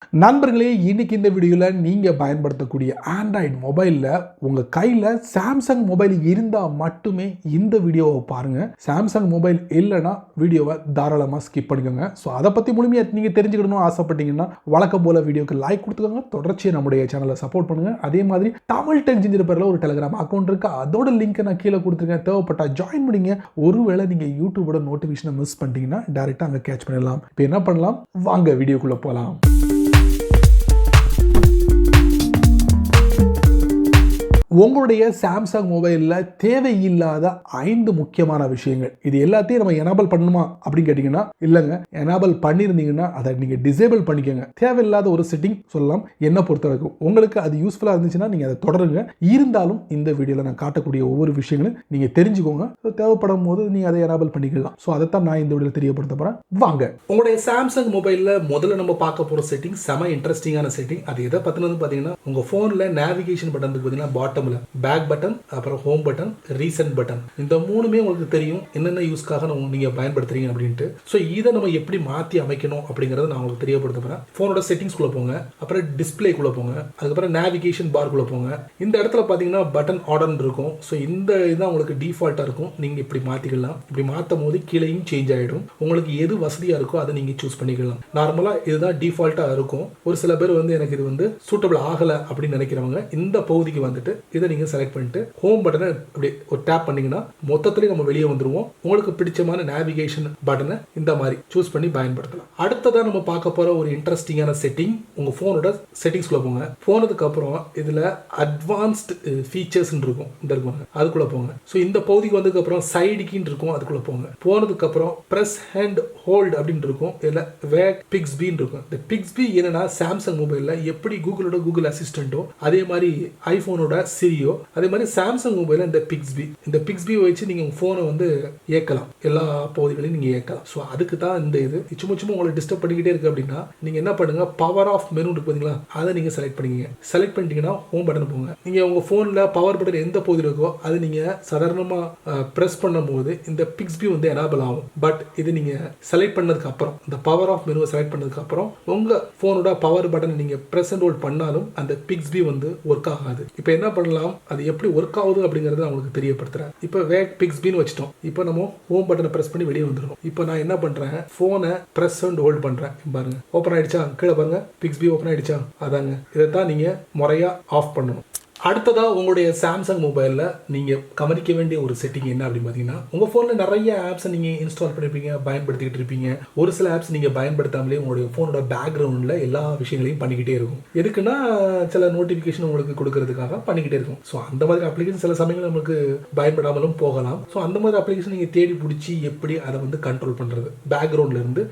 நண்பர்களே, இன்னைக்கு இந்த வீடியோவில் நீங்கள் பயன்படுத்தக்கூடிய ஆண்ட்ராய்டு மொபைலில் உங்கள் கையில் சாம்சங் மொபைல் இருந்தால் மட்டுமே இந்த வீடியோவை பாருங்கள். சாம்சங் மொபைல் இல்லைன்னா வீடியோவை தாராளமாக ஸ்கிப் பண்ணிக்கோங்க. ஸோ அதை பற்றி முழுமையாக நீங்கள் தெரிஞ்சுக்கணும்னு ஆசைப்பட்டீங்கன்னா வழக்கம் போல் வீடியோக்கு லைக் கொடுத்துக்கோங்க. தொடர்ச்சியாக நம்முடைய சேனலை சப்போர்ட் பண்ணுங்கள். அதே மாதிரி தமிழ் டெக் ஜிஞ்சர் பேரில் ஒரு டெலிகிராம் அக்கௌண்ட் இருக்குது. அதோட லிங்க்கை நான் கீழே கொடுத்துருக்கேன். தேவைப்பட்டால் ஜாயின் பண்ணிங்க. ஒருவேளை நீங்கள் யூடியூபோட நோட்டிஃபிகேஷனை மிஸ் பண்ணிட்டீங்கன்னா டேரெக்டாக அங்கே கேட்ச் பண்ணிடலாம். இப்போ என்ன பண்ணலாம், வாங்க வீடியோக்குள்ளே போகலாம். உங்களுடைய சாம்சங் மொபைலில் தேவையில்லாத 5 முக்கியமான விஷயங்கள், இது எல்லாத்தையும் நம்ம எனேபிள் பண்ணணுமா அப்படின்னு கேட்டிங்கன்னா இல்லைங்க. எனேபிள் பண்ணியிருந்தீங்கன்னா அதை நீங்கள் டிசேபிள் பண்ணிக்கோங்க. தேவையில்லாத ஒரு செட்டிங் சொல்லலாம். என்னை பொறுத்தவரைக்கும் உங்களுக்கு அது யூஸ்ஃபுல்லாக இருந்துச்சுன்னா நீங்கள் அதை தொடருங்க. இருந்தாலும் இந்த வீடியோவில் நான் காட்டக்கூடிய ஒவ்வொரு விஷயங்களும் நீங்கள் தெரிஞ்சுக்கோங்க. தேவைப்படும் போது நீங்கள் அதை எனேபிள் பண்ணிக்கலாம். ஸோ அதைத்தான் நான் இந்த வீடியோவில் தெரியப்படுத்த போகிறேன். வாங்க. உங்களுடைய சாம்சங் மொபைலில் முதல்ல நம்ம பார்க்க போகிற செட்டிங் செம இன்ட்ரெஸ்டிங்கான செட்டிங். அது எதை பற்றினது பார்த்தீங்கன்னா, உங்கள் ஃபோனில் நேவிகேஷன் பட்டன் பார்த்தீங்கன்னா பாட்டம் பேக் பட்டன், அப்புறம் ஹோம் பட்டன், ரீசெண்ட் பட்டன், இந்த மூணுமே உங்களுக்கு தெரியும் என்னென்ன யூஸ்க்காக நீங்க பயன்படுத்துறீங்க அப்படின்ட்டு. ஸோ இதை நம்ம எப்படி மாற்றி அமைக்கணும் அப்படிங்கறத நான் உங்களுக்கு தெரியப்படுத்த போறேன். ஃபோனோட செட்டிங்ஸ்குள்ள போங்க, அப்புறம் டிஸ்பிளேக்குள்ள போங்க, அதுக்கப்புறம் நேவிகேஷன் பார்க்குள்ள போங்க. இந்த இடத்துல பார்த்தீங்கன்னா பட்டன் ஆர்டர் இருக்கும். ஸோ இந்த இதுதான் உங்களுக்கு டிஃபால்ட்டாக இருக்கும். நீங்கள் இப்படி மாற்றிக்கலாம். இப்படி மாற்றும் போது கீழேயும் சேஞ்ச் ஆகிடும். உங்களுக்கு எது வசதியாக இருக்கோ அதை நீங்கள் சூஸ் பண்ணிக்கலாம். நார்மலாக இதுதான் டிஃபால்ட்டாக இருக்கும். ஒரு சில பேர் எனக்கு இது சூட்டபிள் ஆகலை அப்படின்னு நினைக்கிறவங்க இந்த பகுதிக்கு வந்துட்டு இதை நீங்க செலக்ட் பண்ணிட்டு ஹோம் பட்டனை அப்படி ஒரு டேப் பண்ணீங்கன்னா மொத்தத்திலே நம்ம வெளியே வந்துருவோம். உங்களுக்கு பிடிச்சமான நேவிகேஷன் பட்டனை இந்த மாதிரி சூஸ் பண்ணி பயன்படுத்தலாம். அடுத்ததான் நம்ம பார்க்க போற ஒரு இன்ட்ரெஸ்டிங்கான செட்டிங், உங்க போனோட செட்டிங்ஸ்குள்ள போங்க. போனதுக்கு அப்புறம் இதுல அட்வான்ஸ்ட் ஃபீச்சர்ஸ் இருக்கும். இந்த இருக்கும், அதுக்குள்ள போங்க. ஸோ இந்த பகுதிக்கு வந்ததுக்கு அப்புறம் சைடு கீன்னு இருக்கும், அதுக்குள்ள போங்க. போனதுக்கு அப்புறம் பிரஸ் ஹேண்ட் ஹோல்ட் அப்படின்னு இருக்கும். இதுல வேக் பிக்ஸ்பின்னு இருக்கும். இந்த பிக்ஸ்பி என்னன்னா, சாம்சங் மொபைல்ல எப்படி கூகுளோட கூகுள் அசிஸ்டன்ட்டோ அதே மாதிரி ஐபோனோட சிரியோ, அதே மாதிரி சாம்சங் மொபைல் இந்த பிக்ஸ்பி வச்சு நீங்க உங்க போனை இயக்கலாம். எல்லா பகுதிகளையும் நீங்க இயக்கலாம். ஸோ அதுக்கு தான் இந்த இது சும்மா உங்களை டிஸ்டர்ப் பண்ணிக்கிட்டே இருக்கு அப்படின்னா நீங்க என்ன பண்ணுங்க, பவர் ஆஃப் மெனு இருக்கு பாத்தீங்களா, அதை நீங்க செலக்ட் பண்ணிக்கங்க. செலக்ட் பண்ணிட்டீங்கன்னா ஹோம் பட்டன் போங்க. நீங்க உங்க போன்ல பவர் பட்டன் எந்த பகுதியில் இருக்கோ அது நீங்க சாதாரணமா பிரஸ் பண்ணும் போது இந்த பிக்ஸ்பி எனேபிள் ஆகும். பட் இது நீங்க செலக்ட் பண்ணதுக்கு அப்புறம், இந்த பவர் ஆஃப் மெனுவை செலக்ட் பண்ணதுக்கு அப்புறம் உங்க போனோட பவர் பட்டன் நீங்க பிரஸ் அண்ட் ஹோல்ட் பண்ணாலும் அந்த பிக்ஸ்பி ஒர்க் ஆகாது. இப்போ என்ன பண்ணலாம், அது எப்படி ஒர்க் ஆகுது அப்படிங்கறத உங்களுக்கு தெரியப்படுத்துறேன். இப்போ வேக் பிக்ஸ்பின்னு வச்சிட்டோம். இப்போ நம்ம ஹோம் பட்டனை பிரஸ் பண்ணி வெளியே வந்துடும். இப்போ நான் என்ன பண்றேன், போனை பிரஸ் அண்ட் ஹோல்ட் பண்றேன். பாருங்க, ஓபன் ஆயிடுச்சா? கீழே பாருங்க, பிக்ஸ்பி ஓபன் ஆயிடுச்சா? அதாங்க, இதைத்தான் நீங்க முறையா ஆஃப் பண்ணணும். அடுத்ததா உங்களுடைய சாம்சங் மொபைலில் நீங்கள் கவனிக்க வேண்டிய ஒரு செட்டிங் என்ன அப்படின்னு பார்த்தீங்கன்னா, உங்கள் ஃபோனில் நிறைய ஆப்ஸை நீங்கள் இன்ஸ்டால் பண்ணியிருப்பீங்க, பயன்படுத்திக்கிட்டு இருப்பீங்க. ஒரு சில ஆப்ஸ் நீங்கள் பயன்படுத்தாமலே உங்களுடைய ஃபோனோட பேக்ரவுண்டில் எல்லா விஷயங்களையும் பண்ணிக்கிட்டே இருக்கும். எதுக்குன்னா, சில நோட்டிஃபிகேஷன் உங்களுக்கு கொடுக்கறதுக்காக பண்ணிக்கிட்டே இருக்கும். ஸோ அந்த மாதிரி அப்ளிகேஷன் சில சமயங்கள் நமக்கு பயன்படாமலும் போகலாம். ஸோ அந்த மாதிரி அப்ளிகேஷன் நீங்கள் தேடி பிடிச்சி எப்படி அதை கண்ட்ரோல் பண்ணுறது, பேக்ரவுண்டில் இருந்து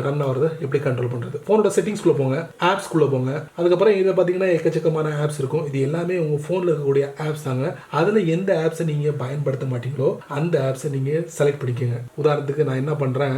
ரன் ஆகிறத எப்படி கண்ட்ரோல் பண்ணுறது. ஃபோனோட செட்டிங்ஸ்குள்ளே போங்க, ஆப்ஸ்குள்ளே போங்க. அதுக்கப்புறம் இதை பார்த்தீங்கன்னா எக்கச்சக்கமான ஆப்ஸ் இருக்கும். இது எல்லாமே உங்கள் ஃபோனில் இருக்கக்கூடிய ஆப்ஸ் தாங்க. அதில் எந்த ஆப்ஸை நீங்கள் பயன்படுத்த மாட்டீங்களோ அந்த ஆப்ஸை நீங்கள் செலக்ட் பண்ணிக்கோங்க. உதாரணத்துக்கு நான் என்ன பண்ணுறேன்,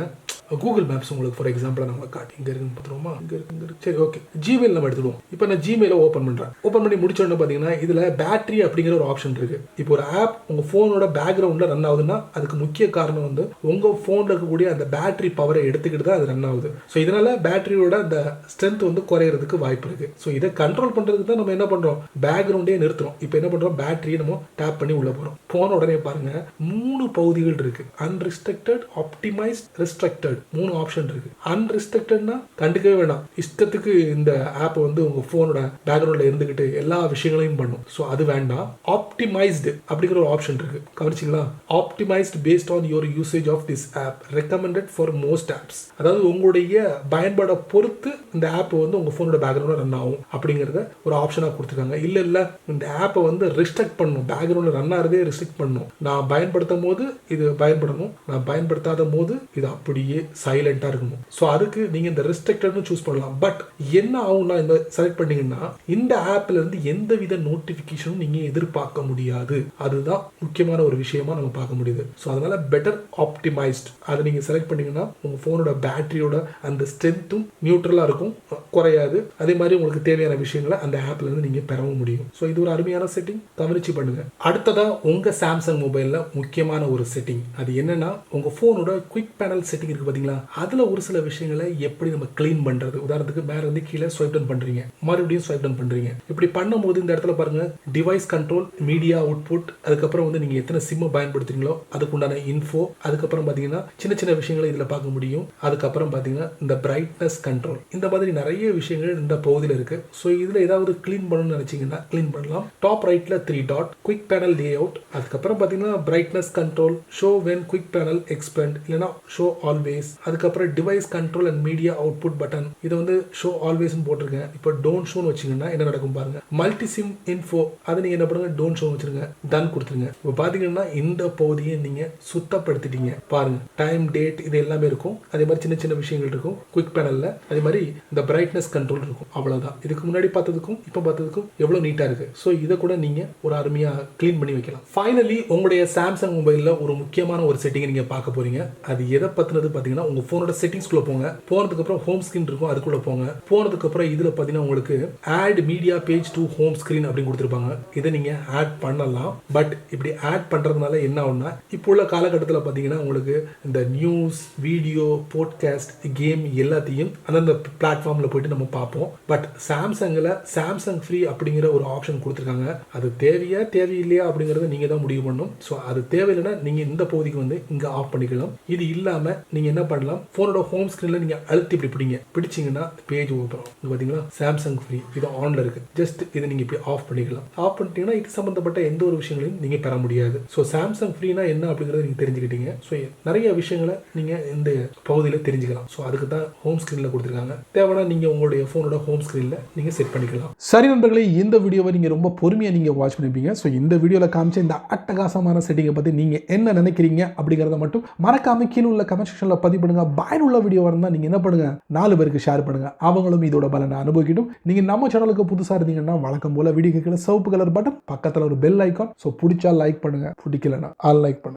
கூகுள் மேப்ஸ் உங்களுக்கு ஃபார் எக்ஸாம்பிள் நம்ம காட்டி இங்கே இருக்குன்னு பார்த்துருவோமா, இங்கே இருக்கு. சரி, ஓகே, ஜிமெயில் நம்ம எடுத்துடுவோம். இப்போ நான் ஜிமெயிலை ஓப்பன் பண்ணுறேன். ஓப்பன் பண்ணி முடிச்சோன்னு பார்த்தீங்கன்னா இதில் பேட்டரி அப்படிங்கிற ஒரு ஆப்ஷன் இருக்குது. இப்போ ஒரு ஆப் உங்கள் ஃபோனோட பேக்ரவுண்டில் ரன் ஆகுதுன்னா அதுக்கு முக்கிய காரணம் உங்கள் ஃபோனில் இருக்கக்கூடிய அந்த பேட்டரி பவரை எடுத்துக்கிட்டு தான் அது ரன் ஆகுது. ஸோ இதனால் பேட்டரியோட அந்த ஸ்ட்ரென்த் குறையிறதுக்கு வாய்ப்பு இருக்குது. ஸோ இதை கண்ட்ரோல் பண்ணுறதுக்கு தான் நம்ம என்ன பண்ணுறோம், பேக்ரவுண்டே நிறுத்துறோம். இப்போ என்ன பண்ணுறோம், பேட்டரியை நம்ம டேப் பண்ணி உள்ள போகிறோம். போன உடனே பாருங்க 3 பகுதிகள் இருக்கு. அன்ரிஸ்ட்ரிக்டட், ஆப்டிமைஸ்ட், ரெஸ்ட்ரிக்டட், 3 ஆப்ஷன் இருக்கு. அன்ரிஸ்ட்ரிக்டட்னா கண்டுக்கவே வேண்டாம், இஷ்டத்துக்கு இந்த ஆப் உங்க போனோட பேக்ரவுண்ட்ல இருந்துகிட்டு எல்லா விஷயங்களையும் பண்ணும். ஸோ அது வேண்டாம். ஆப்டிமைஸ்டு அப்படிங்கிற ஒரு ஆப்ஷன் இருக்கு, கவனிச்சிங்களா? Optimised based on your usage of this app, recommended for most apps. அதாவது உங்களுடைய பயன்பாட பொறுத்து இந்த ஆப் உங்க போனோட பேக்ரவுண்ட்ல ரன் ஆகும் அப்படிங்கறத ஒரு ஆப்ஷனா கொடுத்துருக்காங்க. இல்ல இந்த ஆப்பை ரெஸ்ட்ரிக்ட் பண்ணணும், பேக்ரவுண்ட்ல ரன் ஆகிறதே ரெஸ்ட்ரிக்ட் பண்ணணும். நான் பயன்படுத்தும் போது இது பயன்படணும், நான் பயன்படுத்தாத போது இது அப்படியே சைலண்டா இருக்கணும். ஸோ அதுக்கு நீங்க இந்த ரெஸ்ட்ரிக்டட்னு சூஸ் பண்ணலாம். பட் என்ன ஆகும்னா, இந்த செலக்ட் பண்ணீங்கன்னா இந்த ஆப்ல இருந்து எந்தவித நோட்டிபிகேஷனும் நீங்க எதிர்பார்க்க முடியாது. அதுதான் முக்கியமான ஒரு விஷயமா நம்ம பார்க்க முடியுது. ஸோ அதனால பெட்டர் ஆப்டிமைஸ்ட் அதை நீங்க செலக்ட் பண்ணீங்கன்னா உங்க போனோட பேட்டரியோட அந்த ஸ்ட்ரென்த்தும் நியூட்ரலா இருக்கும், குறையாது. அதே மாதிரி உங்களுக்கு தேவையான விஷயங்களை அந்த ஆப்ல இருந்து நீங்க பெறவும் முடியும். ஸோ இது ஒரு அருமையான செட்டிங், கவனிச்சு பண்ணுங்க. அடுத்ததா உங்க சாம்சங் மொபைல்ல முக்கியமான ஒரு செட்டிங், அது என்னன்னா உங்க போனோட குவிக் பேனல் செட்டிங் இருக்கு பாத்தீங்களா, அதுல ஒரு சில விஷயங்களை எப்படி நம்ம கிளீன் பண்றது. உதாரணத்துக்கு மேல இருந்து கீழே ஸ்வைப் டவுன் பண்றீங்க, மறுபடியும் ஸ்வைப் டவுன் பண்றீங்க. இப்படி பண்ணும்போது இந்த இடத்துல பாருங்க டிவைஸ் கண்ட்ரோல், மீடியா அவுட்புட், அதுக்கப்புறம் வந்து நீங்க எத்தனை சிம் பயன்படுத்துறீங்களோ அதுக்கு உண்டான இன்ஃபோ, அதுக்கப்புறம் பாத்தீங்கன்னா சின்ன சின்ன விஷயங்களை இதுல பார்க்க முடியும். அதுக்கப்புறம் பாத்தீங்கன்னா இந்த பிரைட்னஸ் கண்ட்ரோல், இந்த மாதிரி நிறைய விஷயங்கள் இந்த பகுதியில் இருக்கு. ஸோ இதுல ஏதாவது கிளீன் பண்ணணும்னு நினைச்சீங்கன்னா கிளீன் பண்ணலாம். டாப் ரைட்ல 3 dot, quick panel lay out, அதுக்கப்புறம் பாத்தீங்கன்னா brightness control, show when quick panel expand, இல்லைன்னா ஷோ ஆல்வேஸ், அதுக்கப்புறம் device control and media output button, இதை வந்து ஷோ ஆல்வேஸ் போட்டிருக்கேன். இப்போ டோன்ட் ஷோன்னு வச்சீங்கன்னா என்ன நடக்கும் பாருங்க. மல்டி சிம் இன்ஃபோ, அதை நீங்க என்ன பண்ணுங்க, டோன்ட் ஷோ வச்சிருங்க, டன் கொடுத்துருங்க. இப்போ பாத்தீங்கன்னா இந்த பகுதியை நீங்க சுத்தப்படுத்திட்டீங்க பாருங்க. டைம், டேட், இது எல்லாமே இருக்கும். அதே மாதிரி சின்ன சின்ன விஷயங்கள் இருக்கும் குவிக் பேனல்ல. அதே மாதிரி இந்த பிரைட்னஸ் கண்ட்ரோல் இருக்கும். அவ்வளவுதான். இதுக்கு முன்னாடி பார்த்ததுக்கும் இப்போ பார்த்ததுக்கும் எவ்வளவு நீட்டா இருக்கு. ஸோ இதை கூட நீங்க ஒரு அருமையா கிளீன் பண்ணி வைக்கலாம். ஃபைனலி உங்களுடைய சாம்சங் மொபைல்ல ஒரு முக்கியமான ஒரு செட்டிங் நீங்க பார்க்க போறீங்க. அது எதை பத்தினது பாத்தீங்கன்னா, உங்க போனோட செட்டிங்ஸ்குள்ள போங்க. போனதுக்கு அப்புறம் ஹோம் ஸ்கிரீன் இருக்கும், அதுக்குள்ள போங்க. போனதுக்கு அப்புறம் இதுல பாத்தீங்கன்னா உங்களுக்கு add media page to home screen அப்படின்னு கொடுத்துருப்பாங்க. இதை நீங்க ஆட் பண்ணலாம். பட் இப்படி ஆட் பண்றதுனால என்ன ஆகும்னா, இப்போ உள்ள காலகட்டத்தில் பாத்தீங்கன்னா உங்களுக்கு இந்த நியூஸ், வீடியோ, போட்காஸ்ட், கேம் எல்லாத்தையும் அந்தந்த பிளாட்ஃபார்ம்ல போயிட்டு நம்ம பார்ப்போம். பட் சாம்சங்ல சாம்சங் ஃப்ரீ அப்படிங்கிற ஒரு ஆப்ஷன் கொடுத்துருக்காங்க. அது தேவையா தேவையில்லையா அப்படிங்கறத நீங்க தான் முடிவு பண்ணணும். ஸோ அது தேவையில்லைன்னா நீங்க இந்த பகுதிக்கு வந்து இங்க ஆஃப் பண்ணிக்கலாம். இது இல்லாம நீங்க என்ன பண்ணலாம், போனோட ஹோம் ஸ்கிரீன்ல நீங்க அழுத்தி இப்படி பிடிங்க, பிடிச்சிங்கன்னா பேஜ் ஓப்பன். பாத்தீங்களா, சாம்சங் ஃப்ரீ இது ஆன்ல இருக்கு. ஜஸ்ட் இதை நீங்க இப்படி ஆஃப் பண்ணிக்கலாம். ஆஃப் பண்ணிட்டீங்கன்னா இது சம்பந்தப்பட்ட எந்த ஒரு விஷயங்களையும் நீங்க பெற முடியாது. ஸோ சாம்சங் ஃப்ரீனா என்ன அப்படிங்கறத நீங்க தெரிஞ்சுக்கிட்டீங்க. ஸோ நிறைய விஷயங்களை நீங்க இந்த பகுதியில் தெரிஞ்சுக்கலாம். ஸோ அதுக்கு தான் ஹோம் ஸ்கிரீன்ல கொடுத்துருக்காங்க. தேவைன்னா நீங்க உங்களுடைய போனோட ஹோம் ஸ்கிரீன்ல நீங்க செட் பண்ணிக்கலாம். சரி நண்பர்களே, இந்த வீடியோவை நீங்க ரொம்ப பொறுமையா நீங்க வாட்ச் பண்ணிருப்பீங்க. ஸோ இந்த வீடியோல காமிச்ச இந்த அட்டகாசமான செட்டிங்கை பத்தி நீங்க என்ன நினைக்கிறீங்க அப்படிங்கறத மட்டும் மறக்காம கீழே உள்ள கமெண்ட் செக்ஷன்ல பதிவு பண்ணுங்க. பயனுள்ள வீடியோவா இருந்தா நீங்க என்ன பண்ணுங்க, 4 பேருக்கு ஷேர் பண்ணுங்க. அவங்களும் இதோட பலனை அனுபவிக்கட்டும். நீங்க நம்ம சேனலுக்கு புதுசா இருந்தீங்கன்னா வழக்கம் போல வீடியோ கீழே சிவப்பு கலர் பட்டன், பக்கத்துல ஒரு பெல் ஐகான். ஸோ பிடிச்சா லைக் பண்ணுங்க, பிடிக்கலன்னா அன்லைக் பண்ணுங்க.